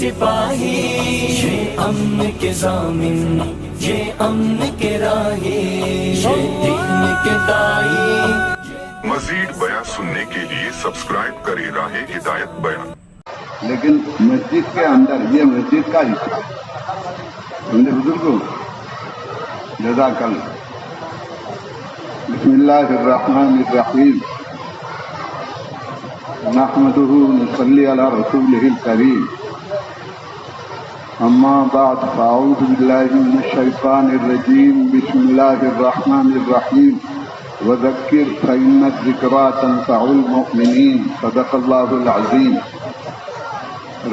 سپاہی، یہ امن کے ضامن، یہ امن کے راہی، یہ دین کے دائی۔ مزید بیان سننے کے لیے سبسکرائب کریں راہ ہدایت بیان۔ لیکن مسجد کے اندر یہ مسجد کا حصہ ہے، سمجھے بزرگوں؟ جزاک اللہ۔ بسم اللہ الرحمن الرحیم، نحمده ونصلی علی رسولہ الکریم، اما بعد فاعوذ باللہ من الشیطان الرجیم، بسم اللہ الرحمن الرحیم، وذکر فإن الذکریٰ تنفع المؤمنین، صدق اللہ العظیم۔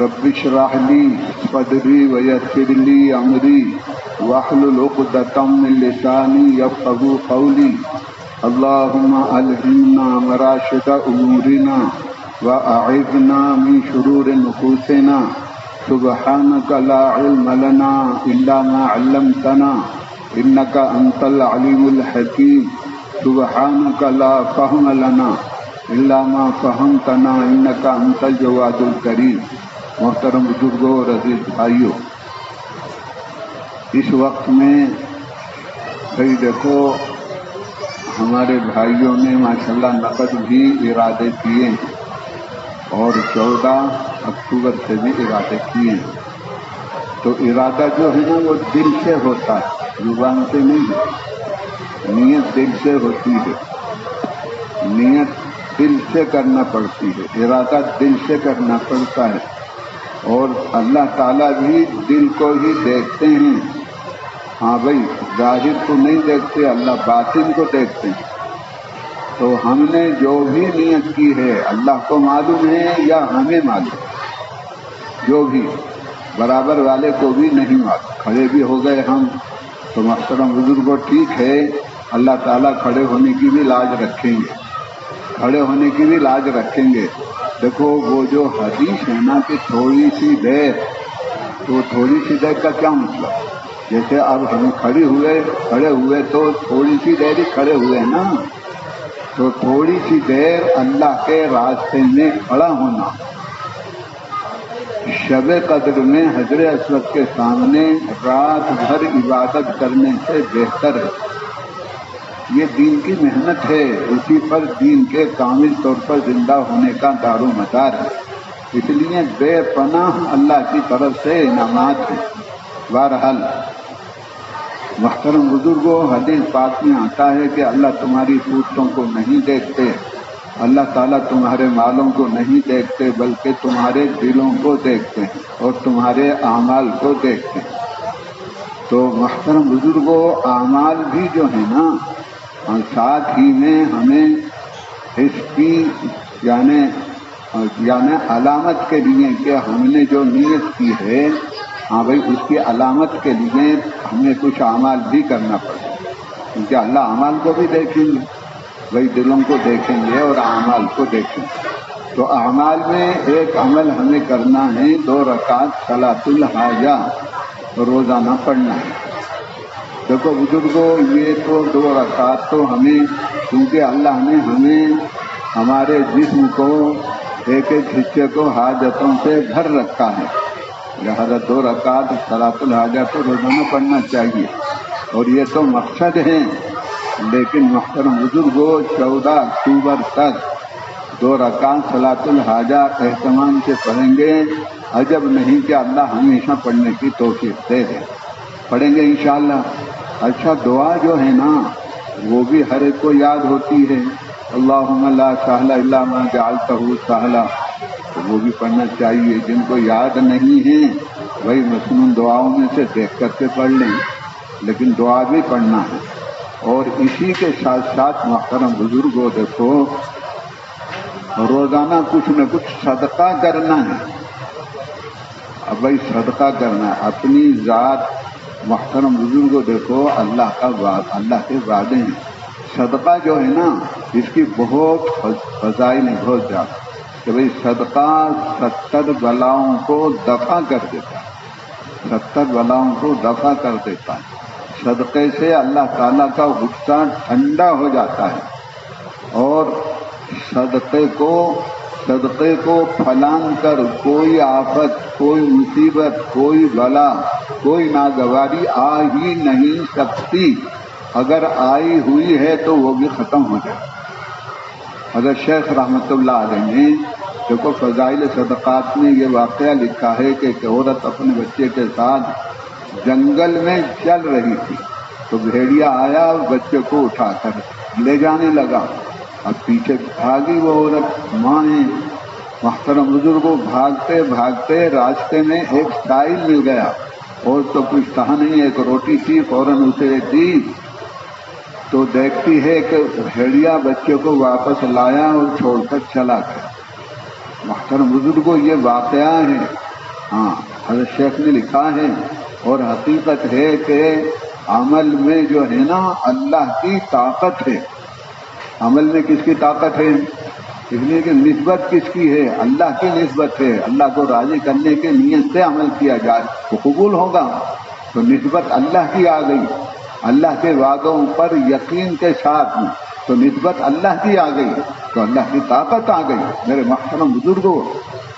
رب اشرح لی صدری ویسر لی امری واحلل عقدۃ من لسانی یفقہوا قولی، اللہم الہمنا مراشد امورنا واعذنا من شرور نفوسنا، سبحانک لا علم لنا الا ما علمتنا انک انت العلیم الحکیم، سبحانک لا فہم لنا الا ما فہمتنا انک انت الجواد الکریم۔ محترم بزرگوں اور عزیز بھائیوں، اس وقت میں بھائی دیکھو ہمارے بھائیوں نے ماشاءاللہ نقد بھی ارادے کیے ہیں اور 14 اکتوبر سے بھی ارادے کیے ہیں۔ تو ارادہ جو ہے نا وہ دل سے ہوتا ہے، زبان سے نہیں ہے، نیت دل سے ہوتی ہے، نیت دل سے کرنا پڑتی ہے، ارادہ دل سے کرنا پڑتا ہے۔ اور اللہ تعالیٰ بھی دل کو ہی دیکھتے ہیں، ہاں بھائی ظاہر کو نہیں دیکھتے، اللہ باطن کو دیکھتے ہیں۔ تو ہم نے جو بھی نیت کی ہے اللہ کو معلوم ہے یا ہمیں معلوم، جو بھی برابر والے کو بھی نہیں معلوم۔ کھڑے بھی ہو گئے ہم تو محترم بزرگوں ٹھیک ہے، اللہ تعالیٰ کھڑے ہونے کی بھی لاج رکھیں گے، کھڑے ہونے کی بھی لاج رکھیں گے۔ دیکھو وہ جو حدیث ہے نا کہ تھوڑی سی دیر، تو تھوڑی سی دیر کا کیا مطلب؟ جیسے اب ہم کھڑے ہوئے تو تھوڑی سی دیر ہی کھڑے ہوئے نا، تو تھوڑی سی دیر اللہ کے راستے میں کھڑا ہونا شب قدر میں حجر اسود کے سامنے رات بھر عبادت کرنے سے بہتر ہے۔ یہ دین کی محنت ہے، اسی پر دین کے کامل طور پر زندہ ہونے کا دار و مدار ہے، اس لیے بے پناہ اللہ کی طرف سے انعامات ہیں۔ بہرحال محترم بزرگوں، حدیث پاک میں آتا ہے کہ اللہ تمہاری صورتوں کو نہیں دیکھتے، اللہ تعالیٰ تمہارے مالوں کو نہیں دیکھتے بلکہ تمہارے دلوں کو دیکھتے ہیں اور تمہارے اعمال کو دیکھتے ہیں۔ تو محترم بزرگوں، اعمال بھی جو ہے نا، اور ساتھ ہی میں ہمیں اس کی یعنی علامت کے لیے کہ ہم نے جو نیت کی ہے، ہاں بھائی اس کی علامت کے لیے ہمیں کچھ اعمال بھی کرنا پڑے، کیونکہ اللہ اعمال کو بھی دیکھیں گے، بھائی دلوں کو دیکھیں گے اور اعمال کو دیکھیں گے۔ تو اعمال میں ایک عمل ہمیں کرنا ہے، 2 رکعت صلاۃ الحاجہ روزانہ پڑھنا ہے۔ دیکھو بزرگوں، یہ تو 2 رکعت تو ہمیں، کیونکہ اللہ نے ہمیں ہمارے جسم کو ایک ایک حصے کو حاجتوں سے بھر رکھا ہے، لہذا 2 رکعت صلاۃ الحاجہ کو روزانہ پڑھنا چاہیے، اور یہ تو مقصد ہے۔ لیکن محترم بزرگوں، 14 اکتوبر تک 2 رکعت صلاۃ الحاجہ اہتمام سے پڑھیں گے، عجب نہیں کہ اللہ ہمیشہ پڑھنے کی توفیق دے دے، پڑھیں گے انشاءاللہ۔ اچھا دعا جو ہے نا وہ بھی ہر ایک کو یاد ہوتی ہے، اللہم لا سہل الا ما جعلتہ سہلا، تو وہ بھی پڑھنا چاہیے۔ جن کو یاد نہیں ہے وہی مسنون دعاؤں میں سے دیکھ کر کے پڑھ لیں، لیکن دعا بھی پڑھنا ہے۔ اور اسی کے ساتھ ساتھ محترم بزرگوں، دیکھو روزانہ کچھ نہ کچھ صدقہ کرنا ہے۔ اب بھائی صدقہ کرنا ہے اپنی ذات، محترم بزرگوں دیکھو اللہ کے وعدے ہیں، صدقہ جو ہے نا اس کی بہت فضائل ہیں، بہت زیادہ، کہ بھائی صدقہ 70 بلاؤں کو دفع کر دیتا ہے، 70 بلاؤں کو دفع کر دیتا ہے۔ صدقے سے اللہ تعالیٰ کا غصہ ٹھنڈا ہو جاتا ہے، اور صدقے کو صدقے کو پھلان کر کوئی آفت، کوئی مصیبت، کوئی بلا، کوئی ناگواری آ ہی نہیں سکتی۔ اگر آئی ہوئی ہے تو وہ بھی ختم ہو جائے۔ حضرت شیخ رحمۃ اللہ علیہ نے دیکھو فضائل صدقات میں یہ واقعہ لکھا ہے کہ ایک عورت اپنے بچے کے ساتھ جنگل میں چل رہی تھی تو بھیڑیا آیا اور بچے کو اٹھا کر لے جانے لگا۔ اب پیچھے بھاگی وہ عورت، ماں ہے محترم بزرگوں، بھاگتے بھاگتے راستے میں ایک سائل مل گیا اور تو کچھ کہا نہیں، ایک روٹی تھی، فوراً اسے دی تو دیکھتی ہے کہ بھیڑیا بچے کو واپس لایا اور چھوڑ کر چلا گیا۔ محترم بزرگوں یہ واقعہ ہے، ہاں حضرت شیخ نے لکھا ہے، اور حقیقت ہے کہ عمل میں جو ہے نا اللہ کی طاقت ہے۔ عمل میں کس کی طاقت ہے؟ اس لیے کہ نسبت کس کی ہے؟ اللہ کی نسبت ہے۔ اللہ کو راضی کرنے کے نیت سے عمل کیا جائے تو قبول ہوگا۔ تو نسبت اللہ کی آ گئی، اللہ کے وعدوں پر یقین کے ساتھ میں، تو نسبت اللہ کی آ گئی تو اللہ کی طاقت آ گئی۔ میرے محترم بزرگوں،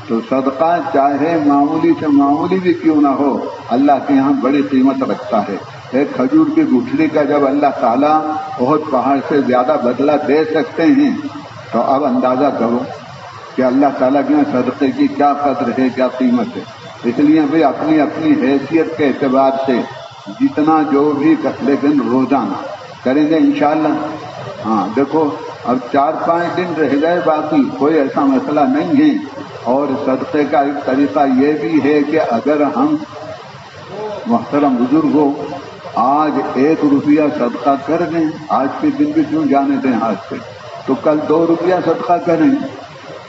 تو صدقہ چاہے معمولی سے معمولی بھی کیوں نہ ہو، اللہ کے یہاں بڑی قیمت رکھتا ہے۔ ایک کھجور کی گٹھلی کا جب اللہ تعالیٰ بہت پہاڑ سے زیادہ بدلہ دے سکتے ہیں تو اب اندازہ کرو کہ اللہ تعالیٰ کے یہاں صدقے کی کیا قدر ہے، کیا قیمت ہے۔ اس لیے بھی اپنی اپنی حیثیت کے اعتبار سے جتنا جو بھی لیکن روزانہ کریں گے انشاءاللہ۔ ہاں دیکھو اب 4-5 دن رہ گئے باقی، کوئی ایسا مسئلہ نہیں ہے۔ اور صدقے کا ایک طریقہ یہ بھی ہے کہ اگر ہم محترم بزرگوں آج 1 روپیہ صدقہ کر دیں، آج کے دن بھی کیوں جانے دیں ہاتھ سے، تو کل 2 روپیہ صدقہ کریں،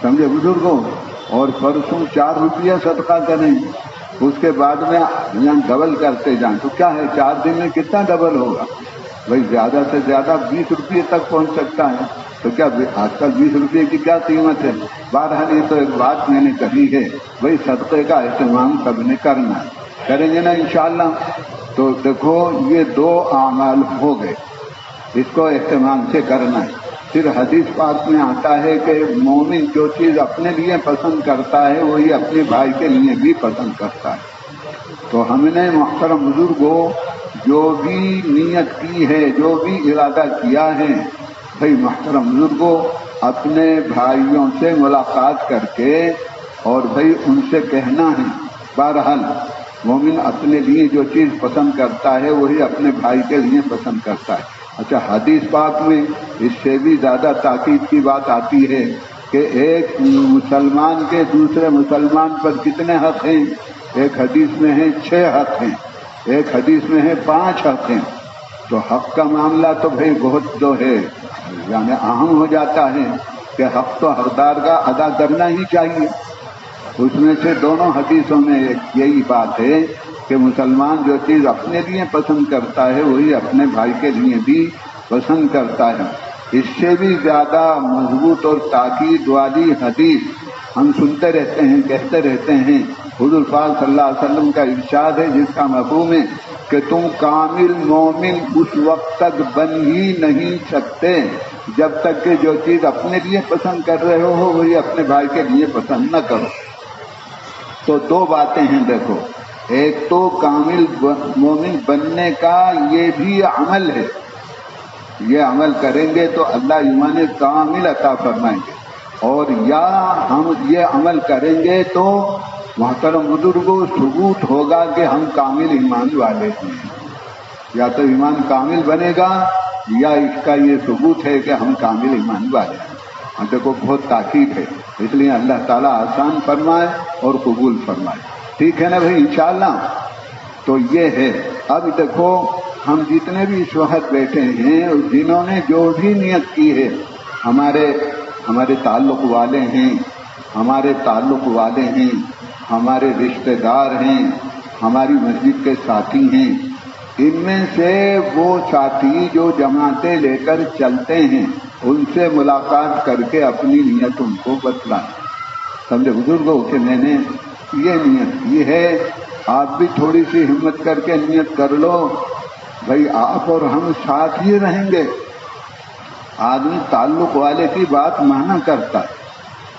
سمجھے بزرگوں، اور پرسوں 4 روپیہ صدقہ کریں، اس کے بعد میں یہاں ڈبل کرتے جائیں تو کیا ہے 4 دن میں کتنا ڈبل ہوگا؟ بھائی زیادہ سے زیادہ 20 روپیے تک پہنچ سکتا ہے۔ تو کیا آج کل 20 روپیے کی کیا قیمت ہے؟ بہرحال یہ تو ایک بات میں نے کہی ہے، بھائی صدقے کا اہتمام سب نے کرنا ہے، کریں گے نا انشاءاللہ۔ تو دیکھو یہ 2 اعمال ہو گئے، اس کو اہتمام سے کرنا ہے۔ پھر حدیث پاک میں آتا ہے کہ مومن جو چیز اپنے لیے پسند کرتا ہے وہی اپنے بھائی کے لیے بھی پسند کرتا ہے۔ تو ہم نے محترم بزرگوں جو بھی نیت کی ہے، جو بھی ارادہ کیا ہے، بھائی محترم بزرگوں اپنے بھائیوں سے ملاقات کر کے اور بھائی ان سے کہنا ہے، بہرحال مومن اپنے لیے جو چیز پسند کرتا ہے وہی اپنے بھائی کے لیے پسند کرتا ہے۔ اچھا حدیث پاک میں اس سے بھی زیادہ تاکید کی بات آتی ہے کہ ایک مسلمان کے دوسرے مسلمان پر کتنے حق ہیں؟ ایک حدیث میں ہے 6 حق ہیں، ایک حدیث میں ہے 5 حق ہیں۔ تو حق کا معاملہ تو بھائی بہت جو ہے یعنی اہم ہو جاتا ہے کہ حق تو حقدار کا ادا کرنا ہی چاہیے۔ اس میں سے دونوں حدیثوں میں یہی بات ہے کہ مسلمان جو چیز اپنے لیے پسند کرتا ہے وہی اپنے بھائی کے لیے بھی پسند کرتا ہے۔ اس سے بھی زیادہ مضبوط اور تاکید والی حدیث ہم سنتے رہتے ہیں، کہتے رہتے ہیں۔ حضور پاک صلی اللہ علیہ وسلم کا ارشاد ہے جس کا مفہوم ہے کہ تم کامل مومن اس وقت تک بن ہی نہیں سکتے جب تک کہ جو چیز اپنے لیے پسند کر رہے ہو وہی اپنے بھائی کے لیے پسند نہ کرو۔ تو 2 باتیں ہیں دیکھو، ایک تو کامل مومن بننے کا یہ بھی عمل ہے، یہ عمل کریں گے تو اللہ ایمان کامل عطا فرمائیں گے، اور یا ہم یہ عمل کریں گے تو محترم بزرگوں ثبوت ہوگا کہ ہم کامل ایمان والے ہیں، یا تو ایمان کامل بنے گا یا اس کا یہ ثبوت ہے کہ ہم کامل ایمان والے ہیں۔ دیکھو بہت تاکید ہے، اس لیے اللہ تعالیٰ آسان فرمائے اور قبول فرمائے، ٹھیک ہے نا بھائی انشاءاللہ۔ تو یہ ہے، اب دیکھو ہم جتنے بھی اس وقت بیٹھے ہیں جنہوں نے جو بھی نیت کی ہے، ہمارے تعلق والے ہیں، ہمارے تعلق والے ہیں، ہمارے رشتہ دار ہیں، ہماری مسجد کے ساتھی ہیں، ان میں سے وہ ساتھی جو جماعتیں لے کر چلتے ہیں ان سے ملاقات کر کے اپنی نیت ان کو بتلائیں، سمجھے بزرگوں کہ میں نے یہ نیت کی ہے، آپ بھی تھوڑی سی ہمت کر کے نیت کر لو، بھائی آپ اور ہم ساتھ ہی رہیں گے۔ آدمی تعلق والے کی بات مانا کرتا ہے،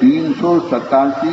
387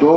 2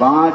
5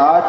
8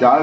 4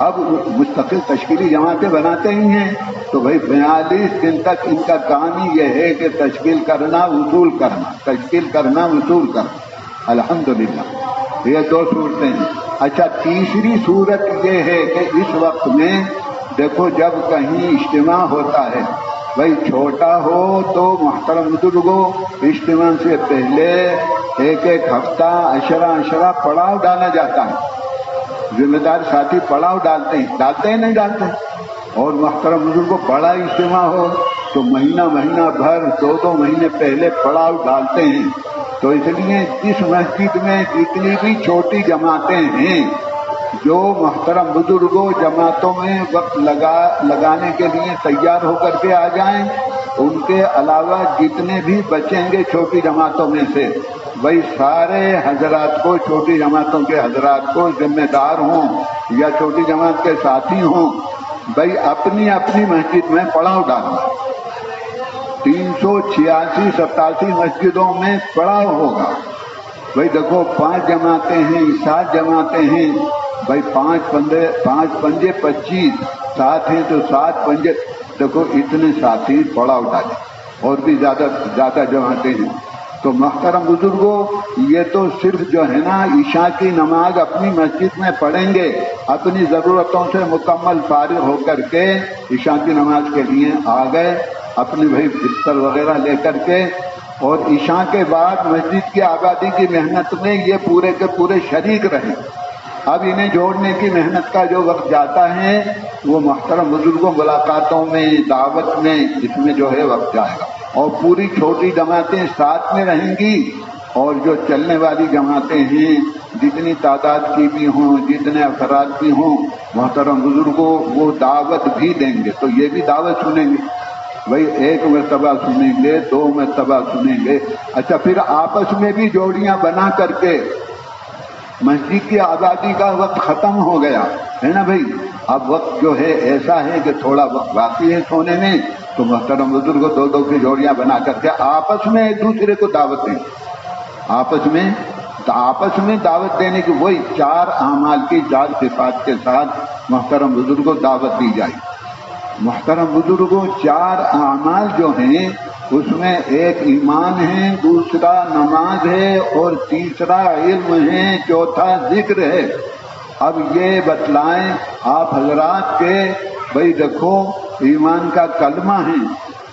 اب مستقل تشکیلی جماعتیں بناتے ہی ہیں، تو بھائی 42 دن تک ان کا کام ہی یہ ہے کہ تشکیل کرنا وصول کرنا، تشکیل کرنا وصول کرنا۔ الحمدللہ یہ 2 صورتیں ہیں۔ اچھا، تیسری صورت یہ ہے کہ اس وقت میں دیکھو جب کہیں اجتماع ہوتا ہے، بھائی چھوٹا ہو تو محترم بزرگوں اجتماع سے پہلے 1 ہفتہ عشرہ پڑاؤ ڈالا جاتا ہے، ذمہ دار ساتھی پڑاؤ ڈالتے ہیں نہیں ڈالتے؟ اور محترم بزرگوں بڑا اجتماع ہو تو مہینہ بھر 2 مہینے پہلے پڑاؤ ڈالتے ہیں۔ تو اس لیے جس مسجد میں جتنی بھی چھوٹی جماعتیں ہیں، جو محترم بزرگوں جماعتوں میں وقت لگانے کے لیے تیار ہو کر کے آ جائیں، ان کے علاوہ جتنے بھی بچیں گے چھوٹی جماعتوں میں سے، بھائی سارے حضرات کو، چھوٹی جماعتوں کے حضرات کو ذمہ دار ہوں یا چھوٹی جماعت کے ساتھی ہوں، بھائی اپنی اپنی مسجد میں پڑاؤ ڈالنا۔ 386-87 مسجدوں میں پڑاؤ ہوگا۔ بھائی دیکھو 5 جماعتیں ہیں، 7 جماعتیں ہیں، بھائی 5 پنجے 25، 7 ہیں تو 7 پنجے، دیکھو اتنے ساتھی پڑاؤ ڈالیں، اور بھی زیادہ جماعتیں ہیں۔ تو محترم بزرگوں یہ تو صرف جو ہے نا عشاء کی نماز اپنی مسجد میں پڑھیں گے، اپنی ضرورتوں سے مکمل فارغ ہو کر کے عشاء کی نماز کے لیے آ گئے اپنے بھائی بستر وغیرہ لے کر کے، اور عشاء کے بعد مسجد کی آبادی کی محنت میں یہ پورے کے پورے شریک رہیں۔ اب انہیں جوڑنے کی محنت کا جو وقت جاتا ہے وہ محترم بزرگوں ملاقاتوں میں، دعوت میں، اس میں جو ہے وقت جائے گا، اور پوری چھوٹی جماعتیں ساتھ میں رہیں گی، اور جو چلنے والی جماعتیں ہیں جتنی تعداد کی بھی ہوں، جتنے افراد بھی ہوں، محترم بزرگوں وہ دعوت بھی دیں گے، تو یہ بھی دعوت سنیں گے، بھائی 1 مرتبہ سنیں گے، 2 مرتبہ سنیں گے۔ اچھا، پھر آپس میں بھی جوڑیاں بنا کر کے مسجد کی آبادی کا وقت ختم ہو گیا ہے نا بھائی، اب وقت جو ہے ایسا ہے کہ تھوڑا وقت باقی ہے سونے میں، تو محترم بزرگ 2 کی جوڑیاں بنا کر کے آپس میں ایک دوسرے کو دعوت دیں، آپس میں دعوت دینے کی وہی 4 اعمال کی 4 صفات کے ساتھ محترم بزرگوں دعوت دی جائے۔ محترم بزرگوں 4 اعمال جو ہیں اس میں ایک ایمان ہے، دوسرا نماز ہے، اور تیسرا علم ہے، چوتھا ذکر ہے۔ اب یہ بتلائیں آپ حضرات کے، بھائی دیکھو ایمان کا کلمہ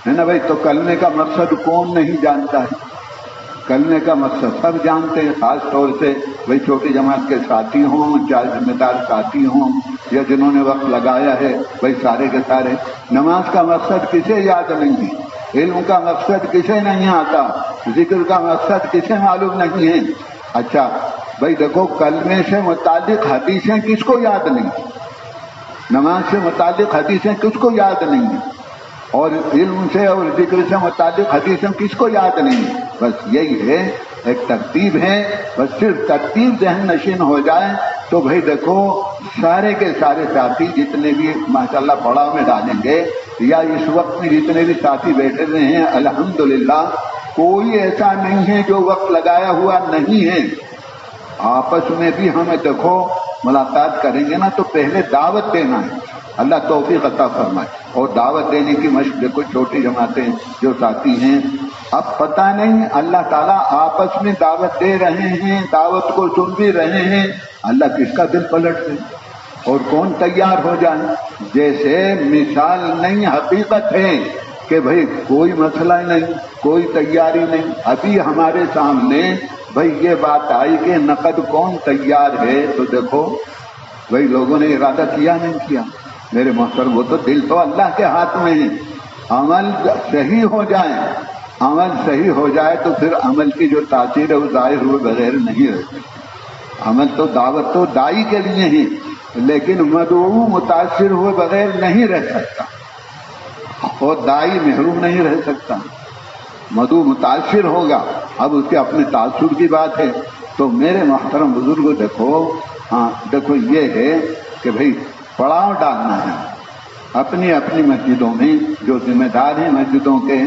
ہے نا بھائی، تو کلمے کا مقصد کون نہیں جانتا ہے؟ کلمے کا مقصد سب جانتے ہیں، خاص طور سے بھائی چھوٹی جماعت کے ساتھی ہوں، چاہے ذمہ دار ساتھی ہوں یا جنہوں نے وقت لگایا ہے، بھائی سارے کے سارے۔ نماز کا مقصد کسے یاد نہیں ہے؟ علم کا مقصد کسے نہیں آتا؟ ذکر کا مقصد کسے معلوم نہیں ہے؟ اچھا بھائی دیکھو کلمے سے متعلق حدیثیں کس کو یاد نہیں؟ نماز سے متعلق حدیثیں کس کو یاد نہیں ہیں؟ اور علم سے اور ذکر سے متعلق حدیثیں کس کو یاد نہیں؟ بس یہی ہے، ایک ترتیب ہے، بس صرف ترتیب ذہن نشین ہو جائے تو بھائی دیکھو سارے کے سارے ساتھی جتنے بھی ماشاءاللہ پڑاؤ میں ڈالیں گے، یا اس وقت میں جتنے بھی ساتھی بیٹھے ہوئے ہیں الحمدللہ کوئی ایسا نہیں ہے جو وقت لگایا ہوا نہیں ہے۔ آپس میں بھی ہمیں دیکھو ملاقات کریں گے نا تو پہلے دعوت دینا ہے، اللہ توفیق عطا فرمائے، اور دعوت دینے کی مشق دیکھو چھوٹی جماعتیں جو ساتھی ہیں، اب پتہ نہیں اللہ تعالیٰ آپس میں دعوت دے رہے ہیں، دعوت کو سن بھی رہے ہیں، اللہ کس کا دل پلٹ دے اور کون تیار ہو جائے۔ جیسے مثال نہیں حقیقت ہے کہ بھائی کوئی مسئلہ نہیں، کوئی تیاری نہیں، ابھی ہمارے سامنے بھائی یہ بات آئی کہ نقد کون تیار ہے، تو دیکھو بھائی لوگوں نے ارادہ کیا نہیں کیا، میرے محترم وہ تو دل تو اللہ کے ہاتھ میں ہے، عمل صحیح ہو جائے، عمل صحیح ہو جائے تو پھر عمل کی جو تاثیر ہے وہ ظاہر ہوئے بغیر نہیں رہتی۔ عمل تو دعوت تو دائی کے لیے ہی، لیکن مدعو متاثر ہوئے بغیر نہیں رہ سکتا، اور دائی محروم نہیں رہ سکتا، مدعو متاثر ہوگا۔ اب اس کے اپنے تاثر کی بات ہے، تو میرے محترم بزرگ دیکھو، ہاں دیکھو یہ ہے کہ بھائی پڑاؤ ڈالنا ہے اپنی اپنی مسجدوں میں، جو ذمہ دار ہیں مسجدوں کے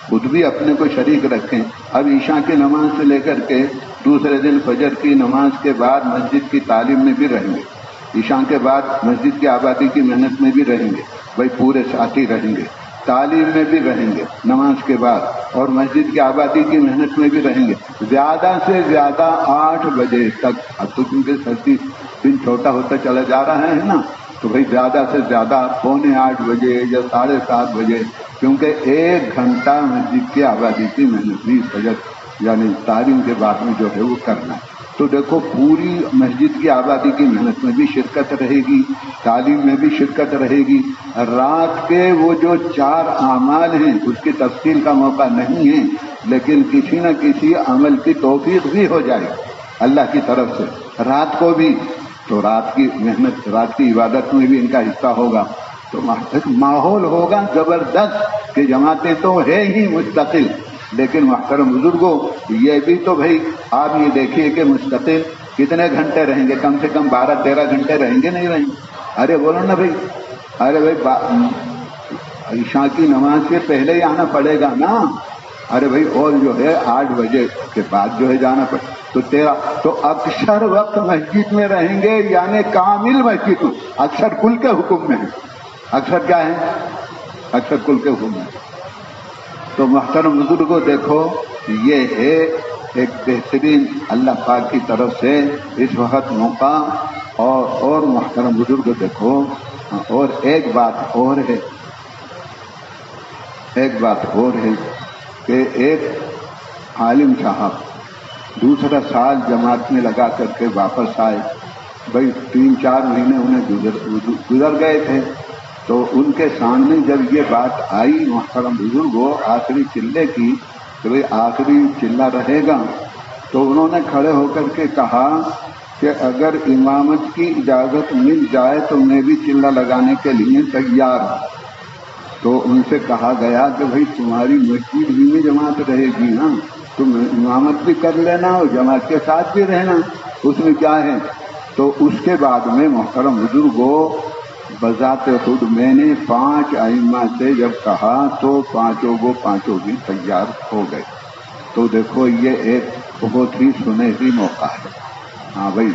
خود بھی اپنے کو شریک رکھیں۔ اب عشاء کی نماز سے لے کر کے دوسرے دن فجر کی نماز کے بعد مسجد کی تعلیم میں بھی رہیں گے، عشاء کے بعد مسجد کی آبادی کی محنت میں بھی رہیں گے، بھائی پورے ساتھی رہیں گے، تعلیم میں بھی رہیں گے نماز کے بعد، اور مسجد کی آبادی کی محنت میں بھی رہیں گے، زیادہ سے زیادہ 8 بجے تک۔ اب تو کیونکہ سردی دن چھوٹا ہوتا چلا جا رہا ہے نا، تو بھائی زیادہ سے زیادہ 7:45 بجے یا 7:30 بجے، کیونکہ 1 گھنٹہ مسجد کی آبادی کی محنت بھی فجر یعنی تعلیم کے بعد میں جو ہے وہ کرنا ہے۔ تو دیکھو پوری مسجد کی آبادی کی محنت میں بھی شرکت رہے گی، تعلیم میں بھی شرکت رہے گی۔ رات کے وہ جو 4 اعمال ہیں اس کی تفصیل کا موقع نہیں ہے، لیکن کسی نہ کسی عمل کی توفیق بھی ہو جائے اللہ کی طرف سے رات کو بھی، تو رات کی محنت، رات کی عبادت میں بھی ان کا حصہ ہوگا۔ تو ایک ماحول ہوگا زبردست کہ جماعتیں تو ہے ہی مستقل، لیکن محترم بزرگوں یہ بھی تو بھائی آپ یہ دیکھیے کہ مستقل کتنے گھنٹے رہیں گے، کم سے کم 12-13 گھنٹے رہیں گے، نہیں رہیں گے؟ ارے بولو نا بھائی، ارے بھائی عشاء کی نماز سے پہلے ہی آنا پڑے گا نا، ارے بھائی اور جو ہے 8 بجے کے بعد جو ہے جانا پڑے تو اکثر وقت مسجد میں رہیں گے، یعنی کامل مسجد میں، اکثر کل کے حکم میں ہے، اکثر کیا ہے؟ اکثر کل کے حکم میں۔ تو محترم بزرگوں دیکھو یہ ہے ایک بہترین اللہ پاک کی طرف سے اس وقت موقع، اور محترم بزرگوں دیکھو اور ایک بات اور ہے کہ ایک عالم صاحب دوسرا سال جماعت میں لگا کر کے واپس آئے، بھائی 3-4 مہینے انہیں گزر گئے تھے، تو ان کے سامنے جب یہ بات آئی محترم بزرگوں آخری چلے کی کہ بھئی آخری چلہ رہے گا، تو انہوں نے کھڑے ہو کر کے کہا کہ اگر امامت کی اجازت مل جائے تو میں بھی چلہ لگانے کے لیے تیار ہوں۔ تو ان سے کہا گیا کہ بھئی تمہاری مسجد ہی میں جماعت رہے گی نا، تم امامت بھی کر لینا اور جماعت کے ساتھ بھی رہنا، اس میں کیا ہے؟ تو اس کے بعد میں محترم بزرگوں بذات خود میں نے 5 ائمہ سے جب کہا تو پانچوں بھی تیار ہو گئے۔ تو دیکھو یہ ایک بہت ہی سنہری موقع ہے۔ ہاں بھائی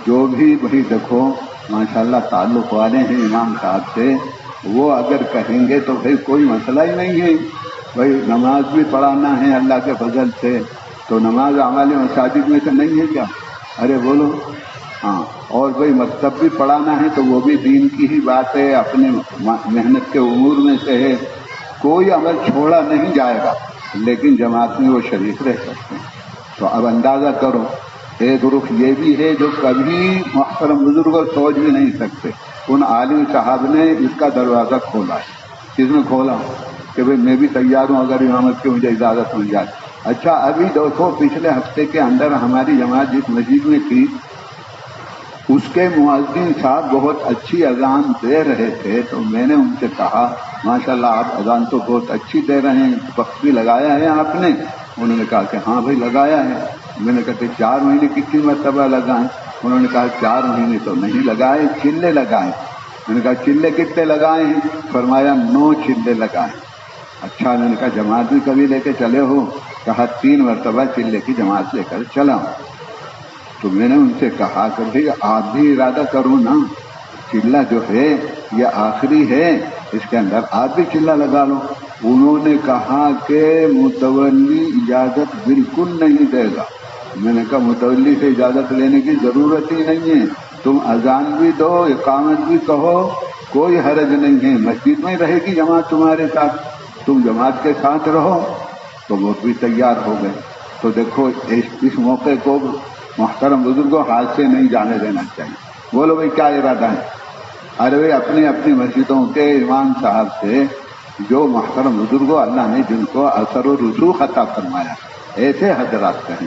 جو بھی بھائی دیکھو ماشاءاللہ تعلق والے ہیں امام صاحب سے، وہ اگر کہیں گے تو بھائی کوئی مسئلہ ہی نہیں ہے، بھائی نماز بھی پڑھانا ہے اللہ کے فضل سے، تو نماز اعمال مساجد میں سے نہیں ہے کیا؟ ارے بولو ہاں، اور بھائی مکتب بھی پڑھانا ہے تو وہ بھی دین کی ہی بات ہے، اپنے محنت کے امور میں سے ہے، کوئی عمل چھوڑا نہیں جائے گا، لیکن جماعت میں وہ شریک رہ سکتے ہیں۔ تو اب اندازہ کرو ایک رخ یہ بھی ہے جو کبھی محترم بزرگ سوچ بھی نہیں سکتے، ان عالم صاحب نے اس کا دروازہ کھولا ہے۔ کس نے کھولا؟ کہ بھئی میں بھی تیار ہوں اگر امامت کی مجھے اجازت مل جائے۔ اچھا ابھی دیکھو پچھلے ہفتے کے اندر ہماری جماعت جس مسجد میں تھی اس کے مؤذن صاحب بہت اچھی اذان دے رہے تھے، تو میں نے ان سے کہا ماشاءاللہ آپ اذان تو بہت اچھی دے رہے ہیں، وقت بھی لگایا ہے آپ نے؟ انہوں نے کہا کہ ہاں بھائی لگایا ہے۔ میں نے کہا کہ 4 مہینے کتنی مرتبہ لگائیں؟ انہوں نے کہا 4 مہینے تو نہیں لگائے، چلے لگائیں۔ میں نے کہا چلے کتنے لگائے ہیں؟ فرمایا 9 چلے لگائے۔ اچھا میں نے کہا جماعت بھی کبھی لے کے چلے ہو؟ کہا 3 مرتبہ چلے کی جماعت لے کر چلا ہوں۔ تو میں نے ان سے کہا کہ بھئی آپ بھی ارادہ کرو نا، چلہ جو ہے یہ آخری ہے، اس کے اندر آپ بھی چلہ لگا لو۔ انہوں نے کہا کہ متولی اجازت بالکل نہیں دے گا۔ میں نے کہا متولی سے اجازت لینے کی ضرورت ہی نہیں ہے، تم اذان بھی دو اقامت بھی کہو، کوئی حرج نہیں ہے، مسجد میں رہے گی جماعت تمہارے ساتھ، تم جماعت کے ساتھ رہو۔ تو وہ بھی تیار ہو گئے۔ تو دیکھو اس موقع کو محترم بزرگوں ہاتھ سے نہیں جانے دینا چاہیے۔ بولو بھائی کیا ارادہ ہے؟ ارے بھائی اپنی مسجدوں کے امام صاحب سے جو محترم بزرگوں اللہ نے جن کو اثر و رسوخ عطا فرمایا ایسے حضرات کہیں